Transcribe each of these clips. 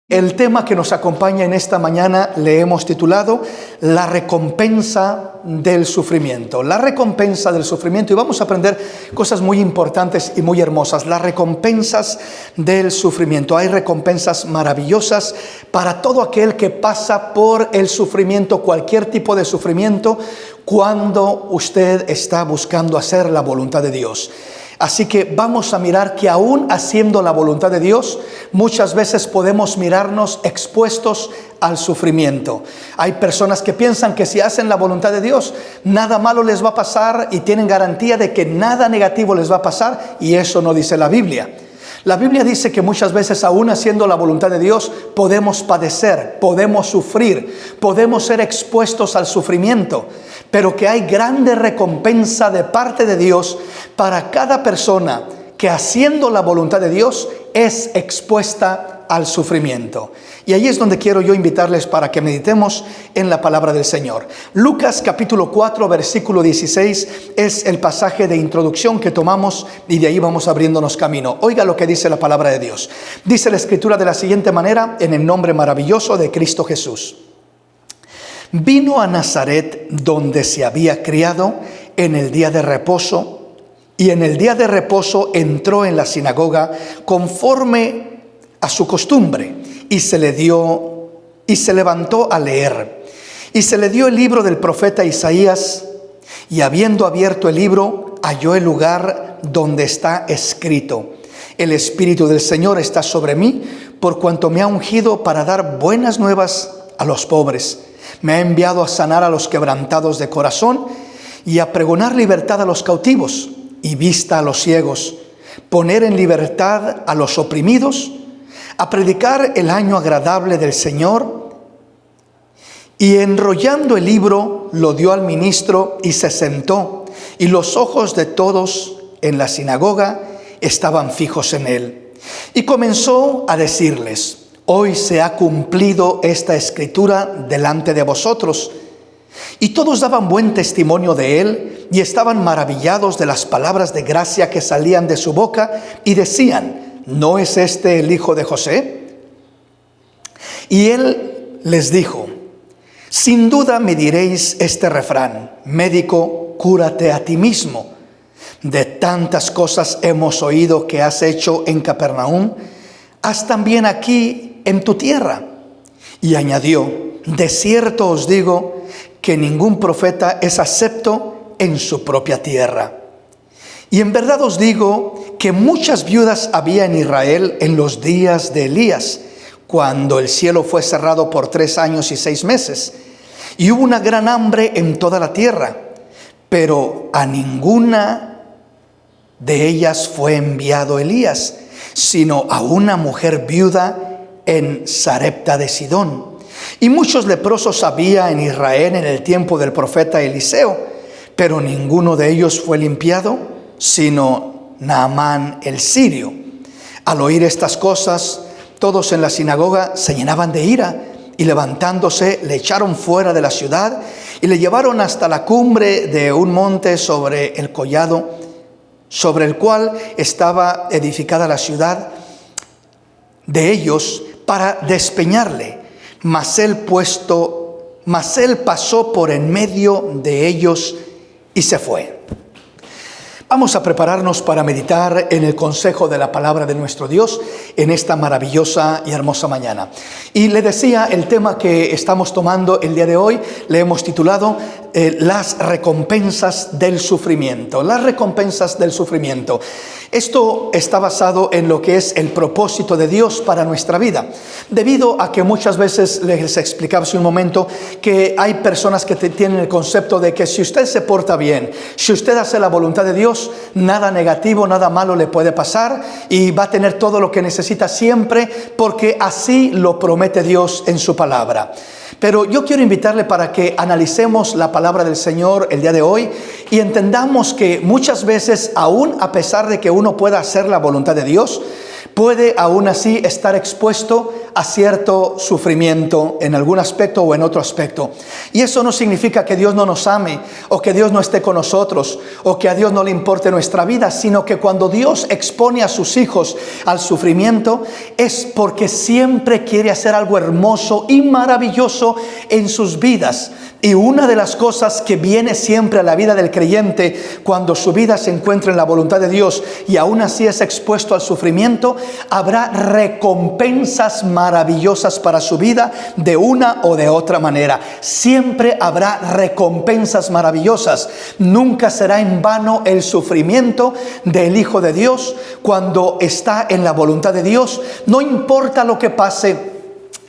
El tema que nos acompaña en esta mañana le hemos titulado La recompensa del sufrimiento. La recompensa del sufrimiento. Y vamos a aprender cosas muy importantes y muy hermosas. Las recompensas del sufrimiento. Hay recompensas maravillosas para todo aquel que pasa por el sufrimiento, cualquier tipo de sufrimiento, cuando usted está buscando hacer la voluntad de Dios. Así que vamos a mirar que aún haciendo la voluntad de Dios, muchas veces podemos mirarnos expuestos al sufrimiento. Hay personas que piensan que si hacen la voluntad de Dios, nada malo les va a pasar y tienen garantía de que nada negativo les va a pasar, y eso no dice la Biblia. La Biblia dice que muchas veces, aún haciendo la voluntad de Dios, podemos padecer, podemos sufrir, podemos ser expuestos al sufrimiento, pero que hay grande recompensa de parte de Dios para cada persona que haciendo la voluntad de Dios es expuesta al sufrimiento. Y ahí es donde quiero yo invitarles para que meditemos en la palabra del Señor. Lucas capítulo 4, versículo 16 es el pasaje de introducción que tomamos y de ahí vamos abriéndonos camino. Oiga lo que dice la palabra de Dios. Dice la Escritura de la siguiente manera, en el nombre maravilloso de Cristo Jesús. Vino a Nazaret, donde se había criado, en el día de reposo, y en el día de reposo entró en la sinagoga conforme a su costumbre, y se levantó a leer. Y se le dio el libro del profeta Isaías, y habiendo abierto el libro, halló el lugar donde está escrito: El Espíritu del Señor está sobre mí, por cuanto me ha ungido para dar buenas nuevas a los pobres. Me ha enviado a sanar a los quebrantados de corazón y a pregonar libertad a los cautivos y vista a los ciegos, poner en libertad a los oprimidos, a predicar el año agradable del Señor. Y enrollando el libro, lo dio al ministro y se sentó, y los ojos de todos en la sinagoga estaban fijos en él. Y comenzó a decirles: Hoy se ha cumplido esta escritura delante de vosotros. Y todos daban buen testimonio de él y estaban maravillados de las palabras de gracia que salían de su boca y decían: ¿No es este el hijo de José? Y él les dijo: Sin duda me diréis este refrán: médico, cúrate a ti mismo. De tantas cosas hemos oído que has hecho en Capernaum, haz también aquí en tu tierra. Y añadió: De cierto os digo que ningún profeta es acepto en su propia tierra. Y en verdad os digo que muchas viudas había en Israel en los días de Elías, cuando el cielo fue cerrado por 3 años y 6 meses, y hubo una gran hambre en toda la tierra, pero a ninguna de ellas fue enviado Elías, sino a una mujer viuda en Sarepta de Sidón. Y muchos leprosos había en Israel en el tiempo del profeta Eliseo, pero ninguno de ellos fue limpiado, sino Naamán el sirio. Al oír estas cosas, todos en la sinagoga se llenaban de ira, y levantándose le echaron fuera de la ciudad y le llevaron hasta la cumbre de un monte sobre el collado, sobre el cual estaba edificada la ciudad de ellos, para despeñarle. Mas él pasó por en medio de ellos y se fue. Vamos a prepararnos para meditar en el consejo de la palabra de nuestro Dios en esta maravillosa y hermosa mañana. Y le decía, el tema que estamos tomando el día de hoy le hemos titulado las recompensas del sufrimiento. Las recompensas del sufrimiento. Esto está basado en lo que es el propósito de Dios para nuestra vida. Debido a que muchas veces les explicaba hace un momento que hay personas que tienen el concepto de que si usted se porta bien, si usted hace la voluntad de Dios, nada negativo, nada malo le puede pasar y va a tener todo lo que necesita siempre, porque así lo promete Dios en su palabra. Pero yo quiero invitarle para que analicemos la palabra del Señor el día de hoy y entendamos que muchas veces, aún a pesar de que uno pueda hacer la voluntad de Dios, puede aún así estar expuesto a cierto sufrimiento en algún aspecto o en otro aspecto. Y eso no significa que Dios no nos ame o que Dios no esté con nosotros o que a Dios no le importe nuestra vida, sino que cuando Dios expone a sus hijos al sufrimiento es porque siempre quiere hacer algo hermoso y maravilloso en sus vidas. Y una de las cosas que viene siempre a la vida del creyente cuando su vida se encuentra en la voluntad de Dios y aún así es expuesto al sufrimiento, habrá recompensas maravillosas para su vida de una o de otra manera. Siempre habrá recompensas maravillosas. Nunca será en vano el sufrimiento del Hijo de Dios cuando está en la voluntad de Dios. No importa lo que pase,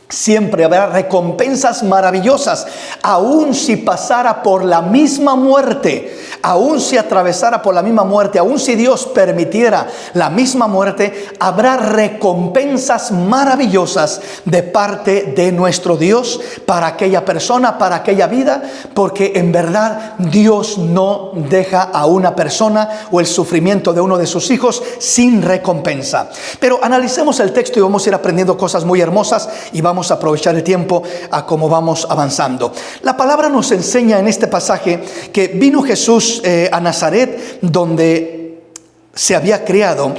siempre habrá recompensas maravillosas, aun si pasara por la misma muerte, aun si atravesara por la misma muerte, aun si Dios permitiera la misma muerte, habrá recompensas maravillosas de parte de nuestro Dios para aquella persona, para aquella vida, porque en verdad Dios no deja a una persona o el sufrimiento de uno de sus hijos sin recompensa. Pero analicemos el texto y vamos a ir aprendiendo cosas muy hermosas y vamos a aprovechar el tiempo a cómo vamos avanzando. La palabra nos enseña en este pasaje que vino Jesús a Nazaret, donde se había criado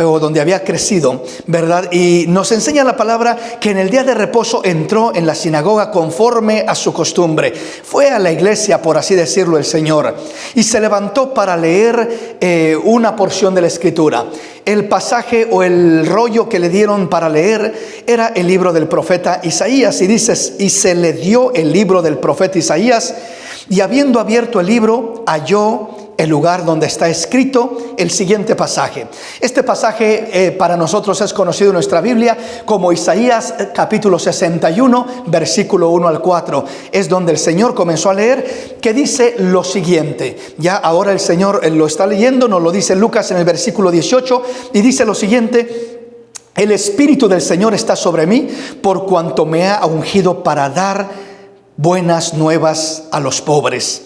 o donde había crecido, ¿verdad? Y nos enseña la palabra que en el día de reposo entró en la sinagoga conforme a su costumbre. Fue a la iglesia, por así decirlo, el Señor, y se levantó para leer una porción de la Escritura. El pasaje o el rollo que le dieron para leer era el libro del profeta Isaías, y dices, y se le dio el libro del profeta Isaías, y habiendo abierto el libro, halló el lugar donde está escrito el siguiente pasaje. Este pasaje para nosotros es conocido en nuestra Biblia como Isaías capítulo 61, versículo 1 al 4. Es donde el Señor comenzó a leer, que dice lo siguiente. Ya ahora el Señor lo está leyendo, nos lo dice Lucas en el versículo 18, y dice lo siguiente: el Espíritu del Señor está sobre mí, por cuanto me ha ungido para dar buenas nuevas a los pobres.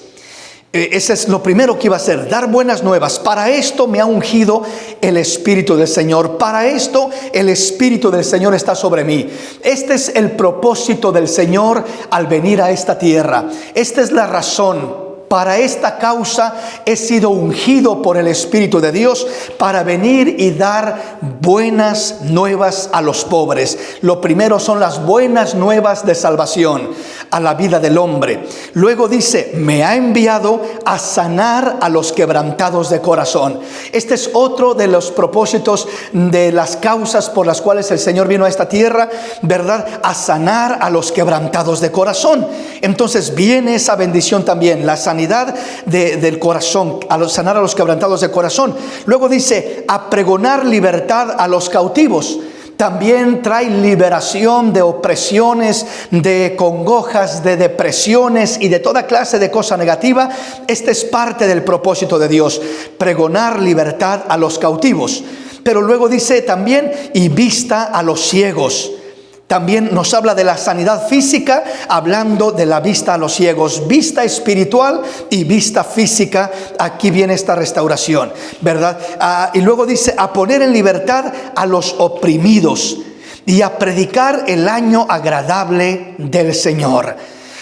Ese es lo primero que iba a hacer, dar buenas nuevas. Para esto me ha ungido el Espíritu del Señor. Para esto el Espíritu del Señor está sobre mí. Este es el propósito del Señor al venir a esta tierra. Esta es la razón. Para esta causa he sido ungido por el Espíritu de Dios para venir y dar buenas nuevas a los pobres. Lo primero son las buenas nuevas de salvación a la vida del hombre. Luego dice, me ha enviado a sanar a los quebrantados de corazón. Este es otro de los propósitos, de las causas por las cuales el Señor vino a esta tierra, ¿verdad? A sanar a los quebrantados de corazón. Entonces viene esa bendición también, la sanidad del corazón, sanar a los quebrantados de corazón. Luego dice, a pregonar libertad a los cautivos. También trae liberación de opresiones, de congojas, de depresiones y de toda clase de cosa negativa. Este es parte del propósito de Dios, pregonar libertad a los cautivos. Pero luego dice también, y vista a los ciegos. También nos habla de la sanidad física, hablando de la vista a los ciegos, vista espiritual y vista física. Aquí viene esta restauración, ¿verdad? Y luego dice, a poner en libertad a los oprimidos y a predicar el año agradable del Señor.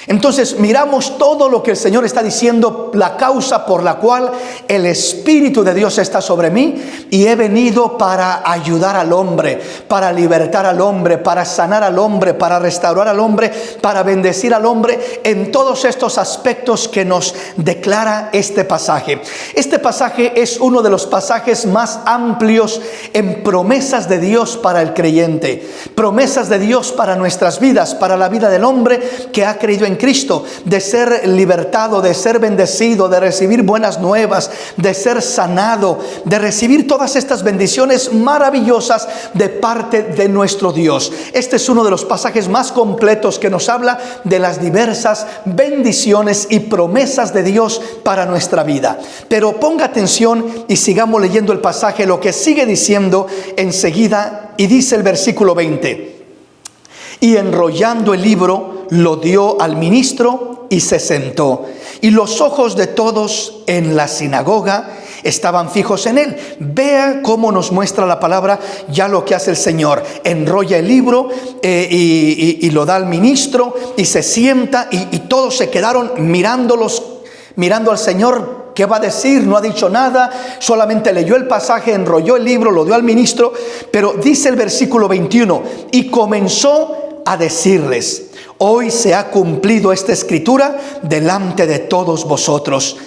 Entonces miramos todo lo que el Señor está diciendo, la causa por la cual el Espíritu de Dios está sobre mí, y he venido para ayudar al hombre, para libertar al hombre, para sanar al hombre, para restaurar al hombre, para bendecir al hombre en todos estos aspectos que nos declara este pasaje. Este pasaje es uno de los pasajes más amplios en promesas de Dios para el creyente, promesas de Dios para nuestras vidas, para la vida del hombre que ha creído en Cristo, de ser libertado, de ser bendecido, de recibir buenas nuevas, de ser sanado, de recibir todas estas bendiciones maravillosas de parte de nuestro Dios. Este es uno de los pasajes más completos que nos habla de las diversas bendiciones y promesas de Dios para nuestra vida. Pero ponga atención y sigamos leyendo el pasaje, lo que sigue diciendo enseguida, y dice el versículo 20: y enrollando el libro lo dio al ministro y se sentó. Y los ojos de todos en la sinagoga estaban fijos en él. Vea cómo nos muestra la palabra ya lo que hace el Señor. Enrolla el libro y lo da al ministro y se sienta y todos se quedaron mirando al Señor. ¿Qué va a decir? No ha dicho nada, solamente leyó el pasaje, enrolló el libro, lo dio al ministro. Pero dice el versículo 21, y comenzó a decirles: hoy se ha cumplido esta escritura delante de todos vosotros.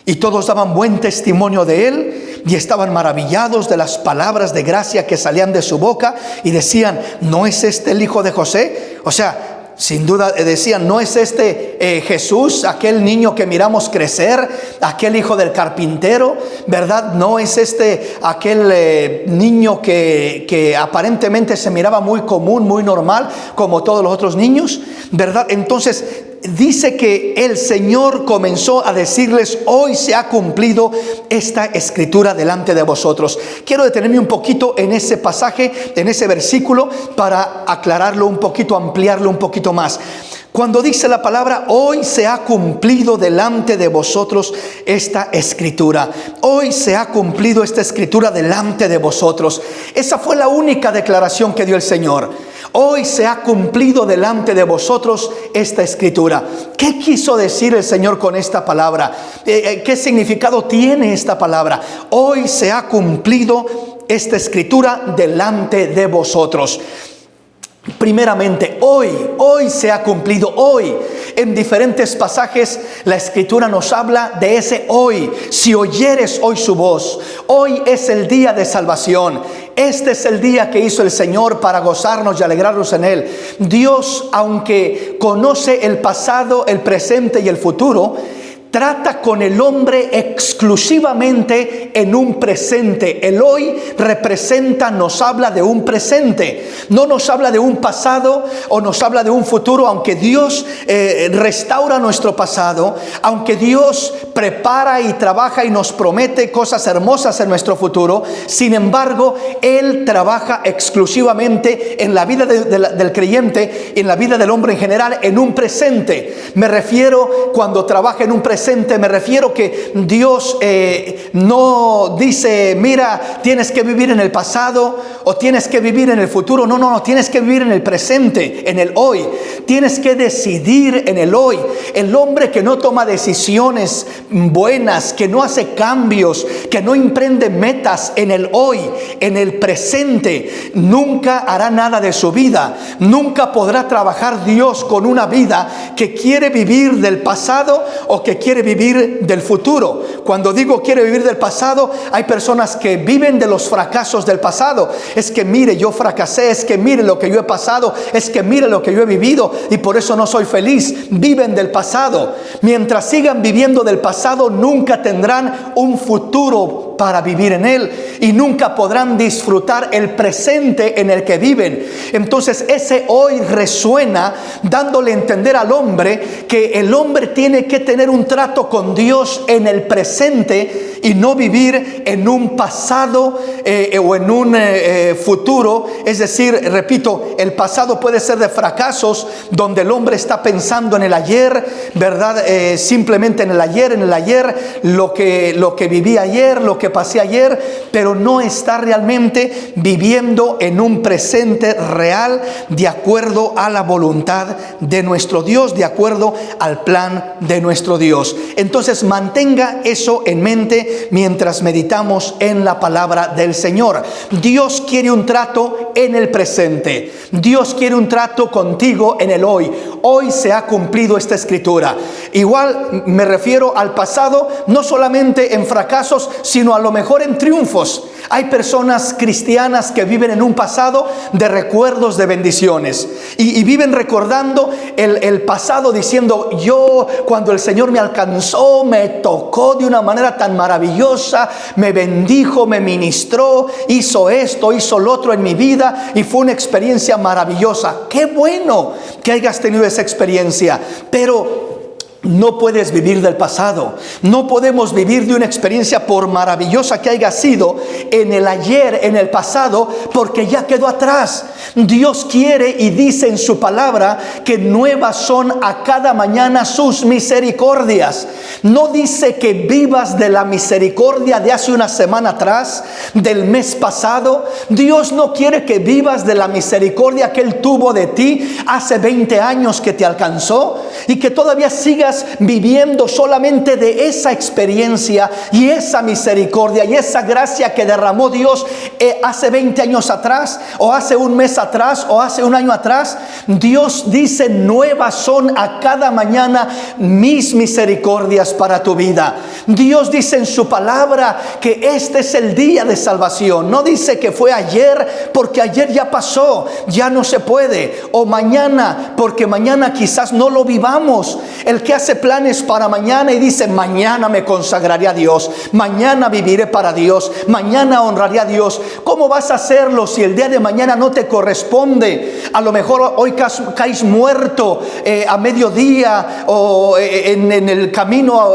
Y todos daban buen testimonio de él y estaban maravillados de las palabras de gracia que salían de su boca y decían: ¿no es este el hijo de José? O sea, sin duda decían: ¿no es este Jesús, aquel niño que miramos crecer, aquel hijo del carpintero? ¿Verdad? ¿No es este aquel niño que aparentemente se miraba muy común, muy normal, como todos los otros niños? ¿Verdad? Entonces dice que el Señor comenzó a decirles: hoy se ha cumplido esta escritura delante de vosotros. Quiero detenerme un poquito en ese pasaje, en ese versículo, para aclararlo un poquito, ampliarlo un poquito más. Cuando dice la palabra: hoy se ha cumplido delante de vosotros esta escritura. Hoy se ha cumplido esta escritura delante de vosotros. Esa fue la única declaración que dio el Señor. Hoy se ha cumplido delante de vosotros esta escritura. ¿Qué quiso decir el Señor con esta palabra? ¿Qué significado tiene esta palabra? Hoy se ha cumplido esta escritura delante de vosotros. Primeramente, hoy se ha cumplido, hoy. En diferentes pasajes la escritura nos habla de ese hoy. Si oyeres hoy su voz, hoy es el día de salvación. Este es el día que hizo el Señor para gozarnos y alegrarnos en él. Dios, aunque conoce el pasado, el presente y el futuro, trata con el hombre exclusivamente en un presente. El hoy representa, nos habla de un presente. No nos habla de un pasado o nos habla de un futuro, aunque Dios restaura nuestro pasado, aunque Dios prepara y trabaja y nos promete cosas hermosas en nuestro futuro. Sin embargo, Él trabaja exclusivamente en la vida del creyente, en la vida del hombre en general, en un presente. Me refiero, cuando trabaja en un presente, me refiero que Dios no dice: mira, tienes que vivir en el pasado o tienes que vivir en el futuro. No, tienes que vivir en el presente, en el hoy. Tienes que decidir en el hoy. El hombre que no toma decisiones buenas, que no hace cambios, que no emprende metas en el hoy, en el presente, nunca hará nada de su vida. Nunca podrá trabajar Dios con una vida que quiere vivir del pasado o que quiere vivir del futuro. Cuando digo quiere vivir del pasado, hay personas que viven de los fracasos del pasado. Es que mire, yo fracasé, es que mire lo que yo he pasado, es que mire lo que yo he vivido y por eso no soy feliz. Viven del pasado. Mientras sigan viviendo del pasado, nunca tendrán un futuro para vivir en él y nunca podrán disfrutar el presente en el que viven. Entonces ese hoy resuena dándole a entender al hombre que el hombre tiene que tener un trato con Dios en el presente y no vivir en un pasado o en un futuro. Es decir, repito, el pasado puede ser de fracasos donde el hombre está pensando en el ayer, ¿verdad? Simplemente en el ayer, lo que viví ayer, lo que pasé ayer, pero no está realmente viviendo en un presente real de acuerdo a la voluntad de nuestro Dios, de acuerdo al plan de nuestro Dios. Entonces mantenga eso en mente mientras meditamos en la palabra del Señor. Dios quiere un trato en el presente. Dios quiere un trato contigo en el hoy. Hoy se ha cumplido esta escritura. Igual me refiero al pasado, no solamente en fracasos, sino a lo mejor en triunfos. Hay personas cristianas que viven en un pasado de recuerdos de bendiciones y viven recordando el pasado diciendo: yo, cuando el Señor me alcanzó, me tocó de una manera tan maravillosa, me bendijo, me ministró, hizo esto, hizo lo otro en mi vida y fue una experiencia maravillosa. Qué bueno que hayas tenido esa experiencia, pero No puedes vivir del pasado. No podemos vivir de una experiencia, por maravillosa que haya sido, en el ayer, en el pasado, porque ya quedó atrás. Dios quiere y dice en su palabra que nuevas son a cada mañana sus misericordias. No dice que vivas de la misericordia de hace una semana atrás, del mes pasado. Dios no quiere que vivas de la misericordia que Él tuvo de ti hace 20 años que te alcanzó, y que todavía sigas viviendo solamente de esa experiencia y esa misericordia y esa gracia que derramó Dios hace 20 años atrás, o hace un mes atrás, o hace un año atrás. Dios dice: nuevas son a cada mañana mis misericordias para tu vida. Dios dice en su palabra que este es el día de salvación. No dice que fue ayer, porque ayer ya pasó, ya no se puede, o mañana, porque mañana quizás no lo vivamos. El que hace planes para mañana y dice: mañana me consagraré a Dios, mañana viviré para Dios, mañana honraré a Dios. ¿Cómo vas a hacerlo si el día de mañana no te corresponde? A lo mejor hoy caes muerto a mediodía, o en el camino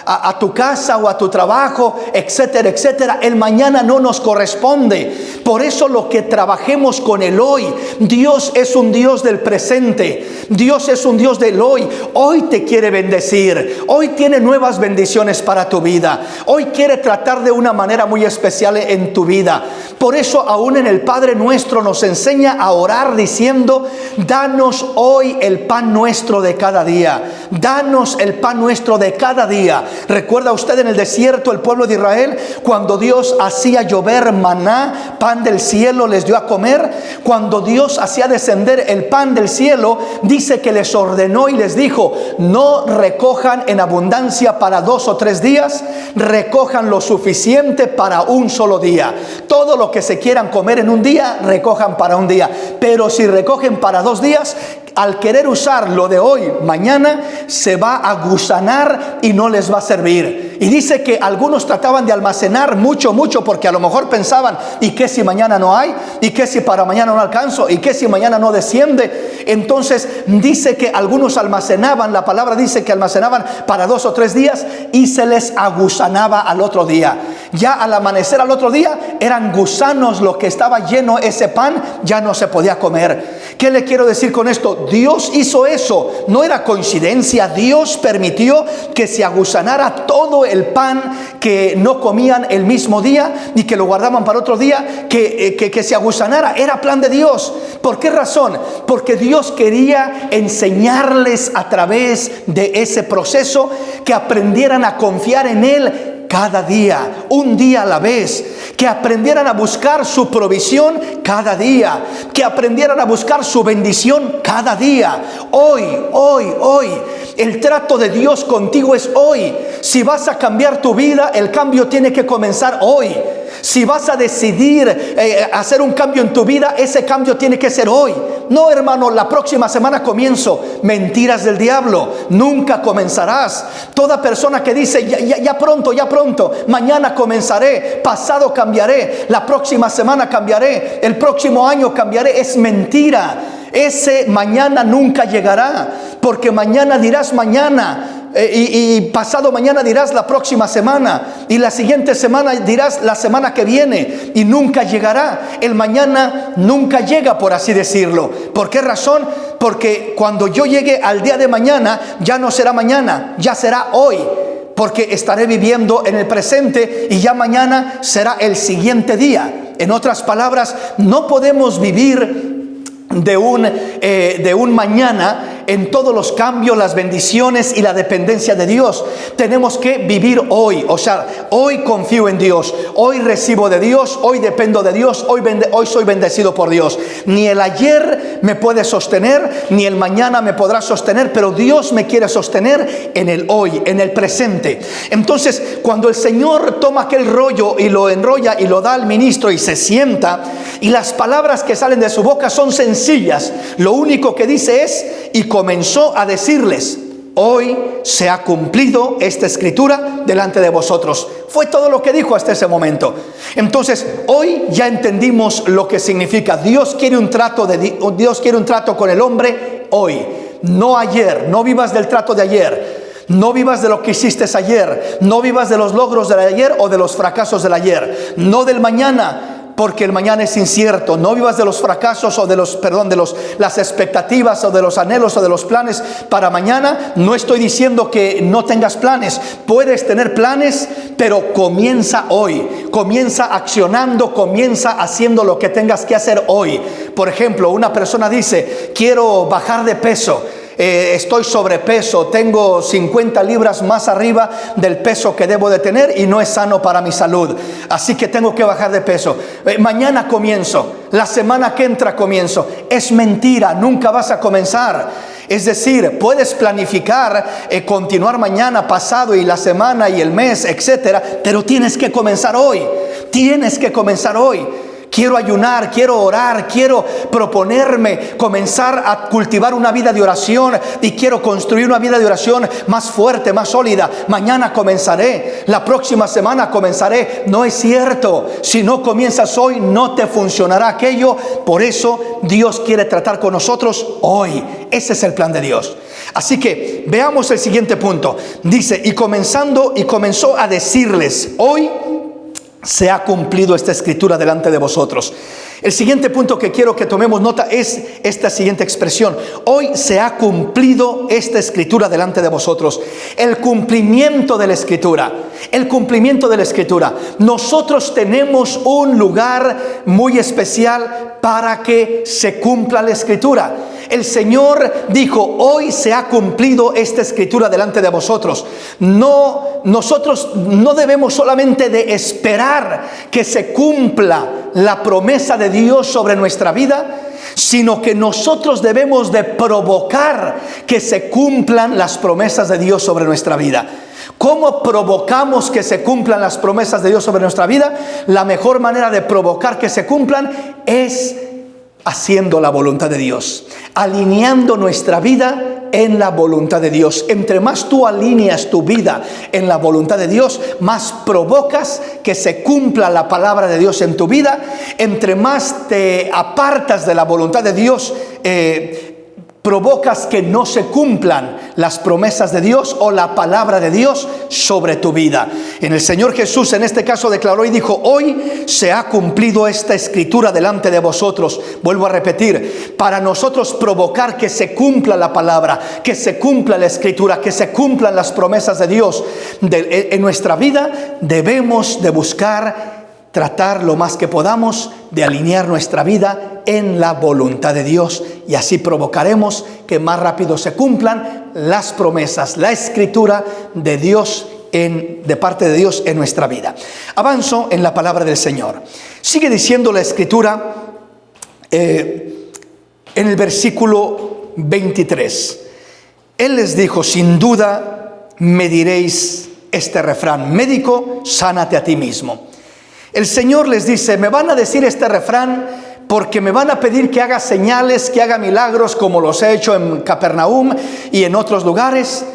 a tu casa o a tu trabajo, etcétera, etcétera. El mañana no nos corresponde. Por eso lo que trabajemos con el hoy. Dios es un Dios del presente. Dios es un Dios del hoy. Hoy te quiere bendecir. Hoy tiene nuevas bendiciones para tu vida. Hoy quiere tratar de una manera muy especial en tu vida. Por eso aún en el Padre Nuestro nos enseña a orar diciendo: danos hoy el pan nuestro de cada día. Danos el pan nuestro de cada día. ¿Recuerda usted en el desierto el pueblo de Israel cuando Dios hacía llover maná, pan del cielo, les dio a comer? Cuando Dios hacía descender el pan del cielo, dice que les ordenó y les dijo: no recojan en abundancia para 2 o 3 días, recojan lo suficiente para un solo día. Todo lo que se quieran comer en un día, recojan para un día. Pero si recogen para 2 días, al querer usar lo de hoy, mañana se va a gusanar y no les va a servir. Y dice que algunos trataban de almacenar mucho, porque a lo mejor pensaban: ¿y qué si mañana no hay? ¿Y qué si para mañana no alcanzo? ¿Y qué si mañana no desciende? Entonces dice que algunos almacenaban, la palabra dice que almacenaban para 2 o 3 días y se les agusanaba al otro día. Ya al amanecer al otro día eran gusanos lo que estaba lleno ese pan, ya no se podía comer. ¿Qué le quiero decir con esto? Dios hizo eso, no era coincidencia. Dios permitió que se agusanara todo el pan que no comían el mismo día y que lo guardaban para otro día, que se agusanara. Era plan de Dios. ¿Por qué razón? Porque Dios quería enseñarles a través de ese proceso que aprendieran a confiar en Él cada día, un día a la vez, que aprendieran a buscar su provisión cada día, que aprendieran a buscar su bendición cada día. Hoy, el trato de Dios contigo es hoy. Si vas a cambiar tu vida, el cambio tiene que comenzar hoy. Si vas a decidir hacer un cambio en tu vida, ese cambio tiene que ser hoy. No, hermano, la próxima semana comienzo. Mentiras del diablo. Nunca comenzarás. Toda persona que dice ya pronto, mañana comenzaré, pasado cambiaré, la próxima semana cambiaré, el próximo año cambiaré, es mentira. Ese mañana nunca llegará, porque mañana dirás mañana. Y pasado mañana dirás la próxima semana, y la siguiente semana dirás la semana que viene, y nunca llegará. El mañana nunca llega, por así decirlo. ¿Por qué razón? Porque cuando yo llegue al día de mañana, ya no será mañana, ya será hoy, porque estaré viviendo en el presente y ya mañana será el siguiente día. En otras palabras, no podemos vivir de un mañana en todos los cambios, las bendiciones y la dependencia de Dios. Tenemos que vivir hoy. O sea, hoy confío en Dios, hoy recibo de Dios, hoy dependo de Dios, hoy soy bendecido por Dios. Ni el ayer me puede sostener, ni el mañana me podrá sostener, pero Dios me quiere sostener en el hoy, en el presente. Entonces, cuando el Señor toma aquel rollo y lo enrolla y lo da al ministro y se sienta, y las palabras que salen de su boca son sencillas, lo único que dice es: y comenzó a decirles: hoy se ha cumplido esta escritura delante de vosotros. Fue todo lo que dijo hasta ese momento. Entonces, hoy ya entendimos lo que significa. Dios quiere un trato con el hombre hoy. no ayer. No vivas del trato de ayer. No vivas de lo que hiciste ayer. No vivas de los logros del ayer o de los fracasos del ayer. No del mañana, porque el mañana es incierto. No vivas de los fracasos o de las expectativas o de los anhelos o de los planes para mañana. No estoy diciendo que no tengas planes. Puedes tener planes, pero comienza hoy. Comienza accionando, comienza haciendo lo que tengas que hacer hoy. Por ejemplo, una persona dice, quiero bajar de peso. Estoy sobrepeso, tengo 50 libras más arriba del peso que debo de tener y no es sano para mi salud, así que tengo que bajar de peso. Mañana comienzo, la semana que entra comienzo. Es mentira, nunca vas a comenzar. Es decir, puedes planificar, continuar mañana, pasado y la semana y el mes, etcétera, pero tienes que comenzar hoy. Tienes que comenzar hoy. Quiero ayunar, quiero orar, quiero proponerme comenzar a cultivar una vida de oración y quiero construir una vida de oración más fuerte, más sólida. Mañana comenzaré, la próxima semana comenzaré. No es cierto. Si no comienzas hoy, no te funcionará aquello. Por eso Dios quiere tratar con nosotros hoy. Ese es el plan de Dios. Así que veamos el siguiente punto. Dice, y comenzó a decirles, hoy se ha cumplido esta escritura delante de vosotros. El siguiente punto que quiero que tomemos nota es esta siguiente expresión. Hoy se ha cumplido esta escritura delante de vosotros. El cumplimiento de la escritura. El cumplimiento de la escritura. Nosotros tenemos un lugar muy especial para que se cumpla la escritura. El Señor dijo, hoy se ha cumplido esta escritura delante de vosotros. Nosotros no debemos solamente de esperar que se cumpla la promesa de Dios sobre nuestra vida, sino que nosotros debemos de provocar que se cumplan las promesas de Dios sobre nuestra vida. ¿Cómo provocamos que se cumplan las promesas de Dios sobre nuestra vida? La mejor manera de provocar que se cumplan es haciendo la voluntad de Dios, alineando nuestra vida en la voluntad de Dios. Entre más tú alineas tu vida en la voluntad de Dios, más provocas que se cumpla la palabra de Dios en tu vida. Entre más te apartas de la voluntad de Dios, provocas que no se cumplan las promesas de Dios o la palabra de Dios sobre tu vida. En el Señor Jesús en este caso declaró y dijo, hoy se ha cumplido esta escritura delante de vosotros. Vuelvo a repetir, para nosotros provocar que se cumpla la palabra, que se cumpla la escritura, que se cumplan las promesas de Dios en nuestra vida, debemos de buscar tratar lo más que podamos de alinear nuestra vida en la voluntad de Dios, y así provocaremos que más rápido se cumplan las promesas, la escritura de Dios de parte de Dios en nuestra vida. Avanzo en la palabra del Señor. Sigue diciendo la escritura en el versículo 23. Él les dijo, sin duda me diréis este refrán, médico, sánate a ti mismo. El Señor les dice, me van a decir este refrán porque me van a pedir que haga señales, que haga milagros como los he hecho en Capernaum y en otros lugares.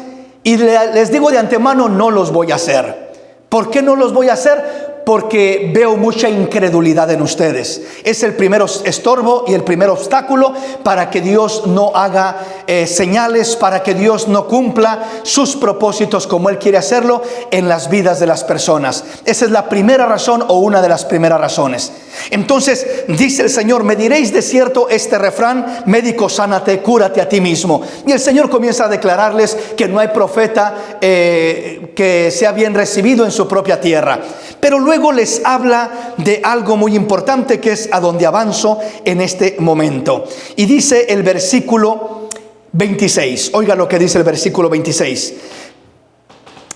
Y les digo de antemano, no los voy a hacer. ¿Por qué no los voy a hacer? Porque veo mucha incredulidad en ustedes. Es el primer estorbo y el primer obstáculo para que Dios no haga señales, para que Dios no cumpla sus propósitos como Él quiere hacerlo en las vidas de las personas. Esa es la primera razón o una de las primeras razones. Entonces dice el Señor, me diréis de cierto este refrán, médico, sánate, cúrate a ti mismo. Y el Señor comienza a declararles que no hay profeta que sea bien recibido en su propia tierra. Pero luego les habla de algo muy importante, que es a donde avanzo en este momento. Y dice el versículo 26. Oiga lo que dice el versículo 26.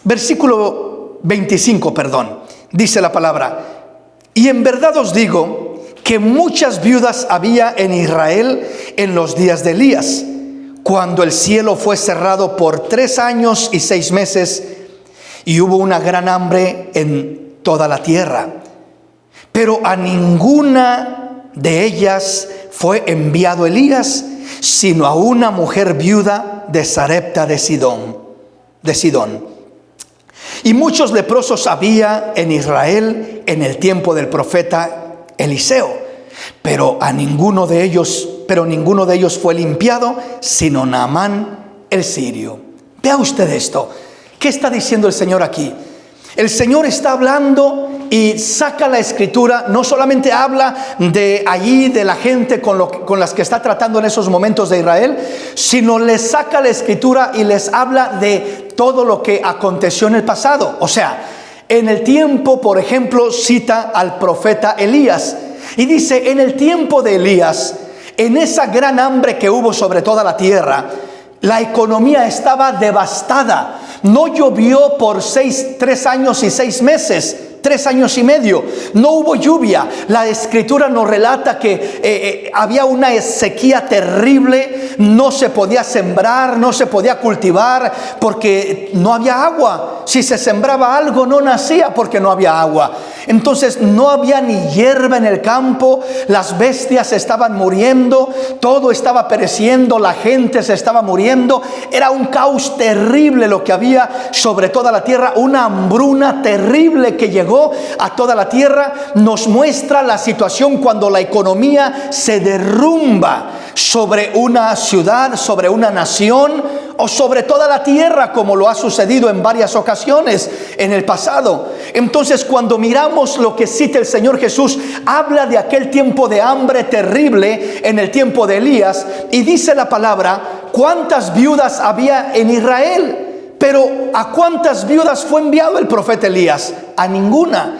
Versículo 25, perdón. Dice la palabra, y en verdad os digo que muchas viudas había en Israel en los días de Elías, cuando el cielo fue cerrado por 3 años y 6 meses, y hubo una gran hambre en toda la tierra. Pero a ninguna de ellas fue enviado Elías, sino a una mujer viuda de Sarepta de Sidón. Y muchos leprosos había en Israel en el tiempo del profeta Eliseo, pero pero ninguno de ellos fue limpiado, sino Naamán el sirio. Vea usted esto. ¿Qué está diciendo el Señor aquí? El Señor está hablando y saca la escritura, no solamente habla de allí, de la gente con las que está tratando en esos momentos de Israel, sino les saca la escritura y les habla de todo lo que aconteció en el pasado. O sea, en el tiempo, por ejemplo, cita al profeta Elías y dice, en el tiempo de Elías, en esa gran hambre que hubo sobre toda la tierra, la economía estaba devastada. No llovió por 3 años y 6 meses, 3 años y medio. No hubo lluvia. La escritura nos relata que había una sequía terrible. No se podía sembrar, no se podía cultivar porque no había agua. Si se sembraba algo no nacía porque no había agua. Entonces no había ni hierba en el campo. Las bestias estaban muriendo. Todo estaba pereciendo. La gente se estaba muriendo. Era un caos terrible lo que había sobre toda la tierra. Una hambruna terrible que llegó a toda la tierra. Nos muestra la situación cuando la economía se derrumba sobre una ciudad, sobre una nación o sobre toda la tierra, como lo ha sucedido en varias ocasiones en el pasado. Entonces, cuando miramos lo que cita el Señor Jesús, habla de aquel tiempo de hambre terrible en el tiempo de Elías, y dice la palabra, ¿cuántas viudas había en Israel? Pero ¿a cuántas viudas fue enviado el profeta Elías? A ninguna.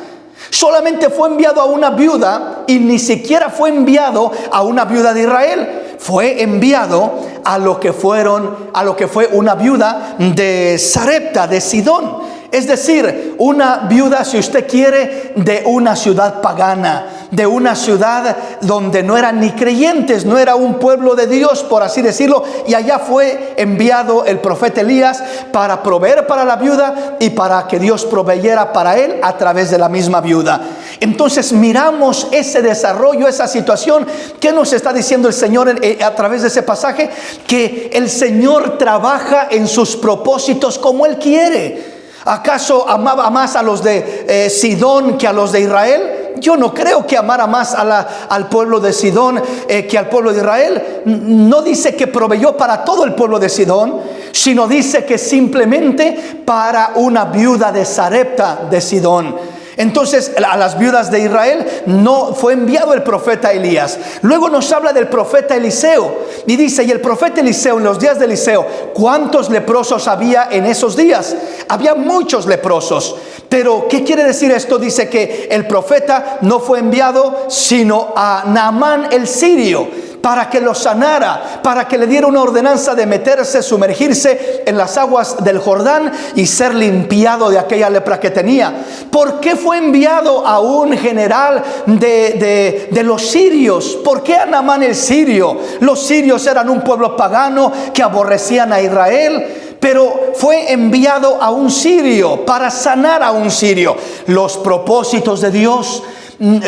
Solamente fue enviado a una viuda, y ni siquiera fue enviado a una viuda de Israel. Fue enviado a lo que fue una viuda de Sarepta, de Sidón. Es decir, una viuda, si usted quiere, de una ciudad pagana, de una ciudad donde no eran ni creyentes, no era un pueblo de Dios, por así decirlo. Y allá fue enviado el profeta Elías para proveer para la viuda y para que Dios proveyera para él a través de la misma viuda. Entonces miramos ese desarrollo, esa situación. ¿Qué nos está diciendo el Señor a través de ese pasaje? Que el Señor trabaja en sus propósitos como Él quiere. ¿Acaso amaba más a los de Sidón que a los de Israel? Yo no creo que amara más al pueblo de Sidón que al pueblo de Israel. No dice que proveyó para todo el pueblo de Sidón, sino dice que simplemente para una viuda de Sarepta de Sidón. Entonces a las viudas de Israel no fue enviado el profeta Elías. Luego nos habla del profeta Eliseo y dice, y el profeta Eliseo, en los días de Eliseo, ¿cuántos leprosos había en esos días? Había muchos leprosos. Pero ¿qué quiere decir esto? Dice que el profeta no fue enviado sino a Naamán el sirio, para que lo sanara, para que le diera una ordenanza de meterse, sumergirse en las aguas del Jordán y ser limpiado de aquella lepra que tenía. ¿Por qué fue enviado a un general de los sirios? ¿Por qué a Naamán el sirio? Los sirios eran un pueblo pagano que aborrecían a Israel. Pero fue enviado a un sirio para sanar a un sirio. Los propósitos de Dios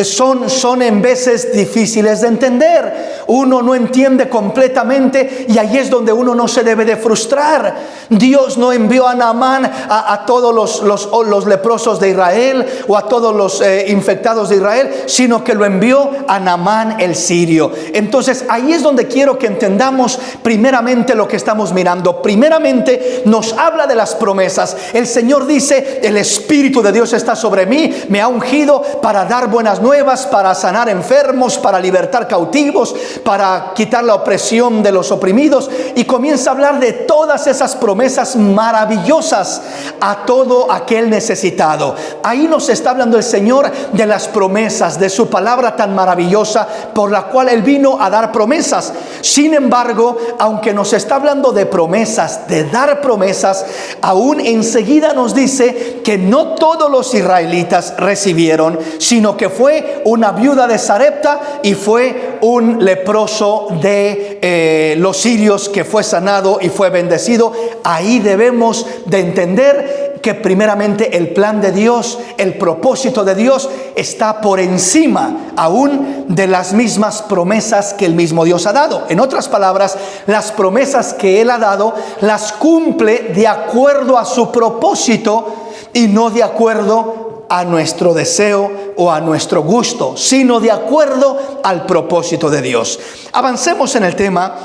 son en veces difíciles de entender. Uno no entiende completamente y ahí es donde uno no se debe de frustrar. Dios no envió a Naamán a todos los leprosos de Israel o a todos los infectados de Israel, sino que lo envió a Naamán el sirio. Entonces ahí es donde quiero que entendamos primeramente lo que estamos mirando. Primeramente nos habla de las promesas. El Señor dice, el Espíritu de Dios está sobre mí, me ha ungido para dar buenas nuevas, para sanar enfermos, para libertar cautivos, para quitar la opresión de los oprimidos, y comienza a hablar de todas esas promesas maravillosas a todo aquel necesitado. Ahí nos está hablando el Señor de las promesas, de su palabra tan maravillosa por la cual Él vino a dar promesas. Sin embargo, aunque nos está hablando de promesas, de dar promesas, aún enseguida nos dice que no todos los israelitas recibieron, sino que fue una viuda de Sarepta y fue un leproso de los sirios que fue sanado y fue bendecido. Ahí debemos de entender que primeramente el plan de Dios, el propósito de Dios está por encima aún de las mismas promesas que el mismo Dios ha dado. En otras palabras, las promesas que Él ha dado las cumple de acuerdo a su propósito y no de acuerdo a nuestro deseo o a nuestro gusto, sino de acuerdo al propósito de Dios. Avancemos en el tema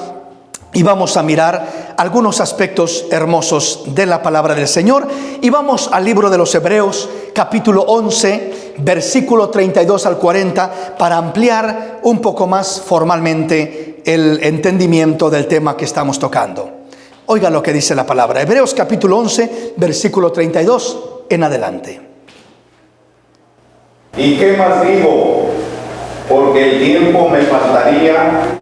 y vamos a mirar algunos aspectos hermosos de la palabra del Señor. Y vamos al libro de los Hebreos, capítulo 11, versículo 32 al 40, para ampliar un poco más formalmente el entendimiento del tema que estamos tocando. Oiga lo que dice la palabra. Hebreos capítulo 11, versículo 32 en adelante. ¿Y qué más digo? Porque el tiempo me faltaría,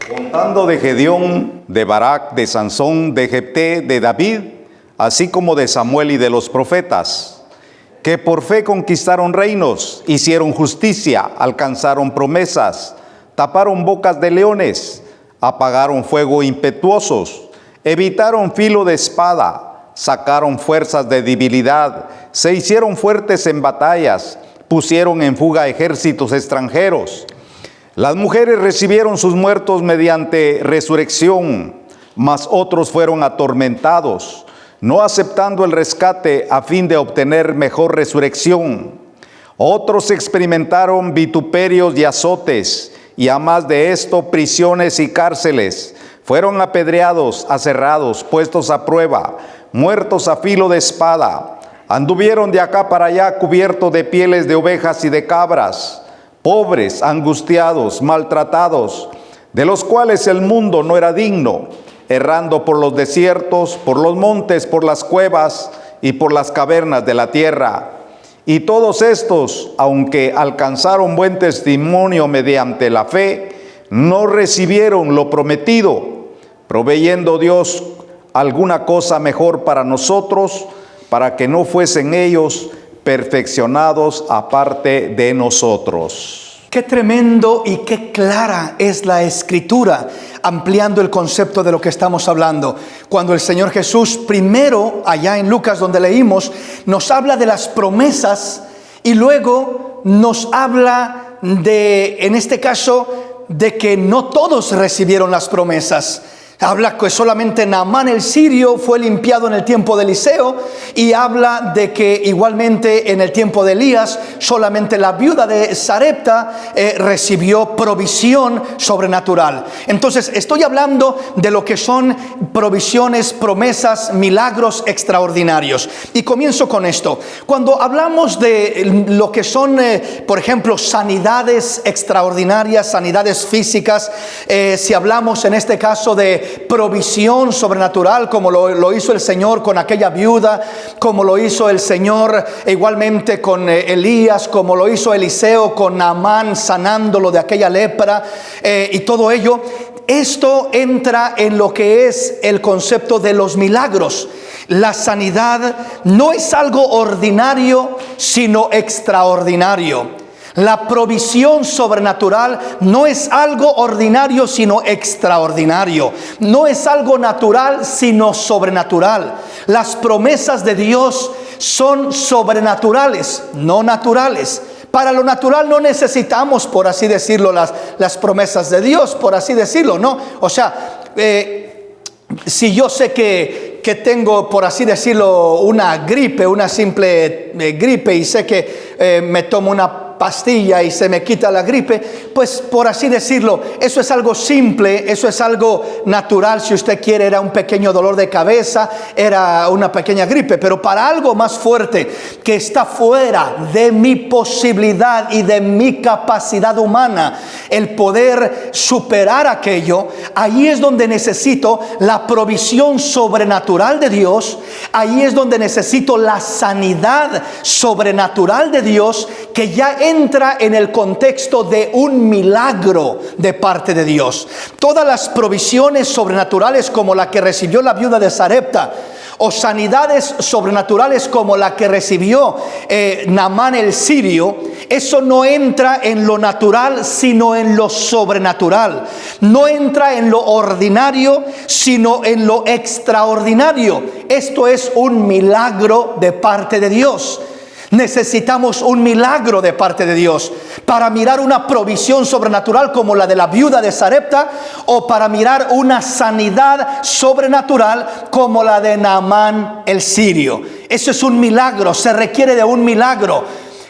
contando de Gedeón, de Barak, de Sansón, de Jefté, de David, así como de Samuel y de los profetas, que por fe conquistaron reinos, hicieron justicia, alcanzaron promesas, taparon bocas de leones, apagaron fuego impetuosos, evitaron filo de espada, sacaron fuerzas de debilidad, se hicieron fuertes en batallas, pusieron en fuga ejércitos extranjeros. Las mujeres recibieron sus muertos mediante resurrección, mas otros fueron atormentados, no aceptando el rescate a fin de obtener mejor resurrección. Otros experimentaron vituperios y azotes, y a más de esto, prisiones y cárceles. Fueron apedreados, aserrados, puestos a prueba, muertos a filo de espada. Anduvieron de acá para allá cubiertos de pieles de ovejas y de cabras, pobres, angustiados, maltratados, de los cuales el mundo no era digno, errando por los desiertos, por los montes, por las cuevas y por las cavernas de la tierra. Y todos estos, aunque alcanzaron buen testimonio mediante la fe, no recibieron lo prometido, proveyendo Dios alguna cosa mejor para nosotros, para que no fuesen ellos perfeccionados aparte de nosotros. Qué tremendo y qué clara es la Escritura, ampliando el concepto de lo que estamos hablando. Cuando el Señor Jesús, primero allá en Lucas donde leímos, nos habla de las promesas y luego nos habla de, en este caso, de que no todos recibieron las promesas. Habla que solamente Naamán el sirio fue limpiado en el tiempo de Eliseo, y habla de que igualmente en el tiempo de Elías solamente la viuda de Sarepta recibió provisión sobrenatural. Entonces estoy hablando de lo que son provisiones, promesas, milagros extraordinarios. Y comienzo con esto. Cuando hablamos de lo que son, por ejemplo, sanidades extraordinarias, sanidades físicas, si hablamos en este caso de provisión sobrenatural, como lo hizo el Señor con aquella viuda, como lo hizo el Señor igualmente con Elías, como lo hizo Eliseo con Naamán sanándolo de aquella lepra, y todo ello, esto entra en lo que es el concepto de los milagros. La sanidad no es algo ordinario, sino extraordinario. La provisión sobrenatural no es algo ordinario, sino extraordinario. No es algo natural, sino sobrenatural. Las promesas de Dios son sobrenaturales, no naturales. Para lo natural no necesitamos, por así decirlo, las promesas de Dios, por así decirlo, ¿no? O sea, si yo sé que tengo, por así decirlo, una gripe, una simple gripe, y sé que me tomo una pastilla y se me quita la gripe, pues por así decirlo, eso es algo simple, eso es algo natural. Si usted quiere, era un pequeño dolor de cabeza, era una pequeña gripe. Pero para algo más fuerte, que está fuera de mi posibilidad y de mi capacidad humana, el poder superar aquello, ahí es donde necesito la provisión sobrenatural de Dios. Ahí es donde necesito la sanidad sobrenatural de Dios, que ya entra en el contexto de un milagro de parte de Dios. Todas las provisiones sobrenaturales como la que recibió la viuda de Sarepta, o sanidades sobrenaturales como la que recibió Naamán el sirio, eso no entra en lo natural, sino en lo sobrenatural. No entra en lo ordinario, sino en lo extraordinario. Esto es un milagro de parte de Dios. Necesitamos un milagro de parte de Dios para mirar una provisión sobrenatural como la de la viuda de Sarepta, o para mirar una sanidad sobrenatural como la de Naamán el sirio. Eso es un milagro, se requiere de un milagro.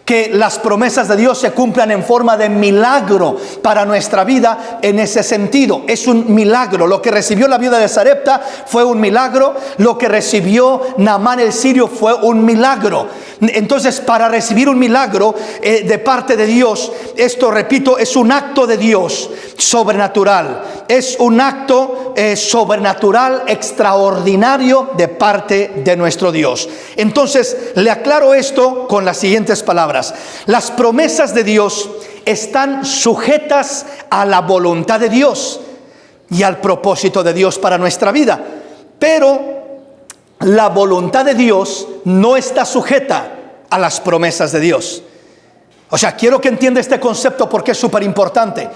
que las promesas de Dios se cumplan en forma de milagro para nuestra vida en ese sentido. Es un milagro. Lo que recibió la viuda de Sarepta fue un milagro. Lo que recibió Naamán el sirio fue un milagro. Entonces, para recibir un milagro de parte de Dios, esto, repito, es un acto de Dios sobrenatural. Es un acto sobrenatural, extraordinario de parte de nuestro Dios. Entonces, le aclaro esto con las siguientes palabras. Las promesas de Dios están sujetas a la voluntad de Dios y al propósito de Dios para nuestra vida. Pero la voluntad de Dios no está sujeta a las promesas de Dios. O sea, quiero que entienda este concepto porque es súper importante.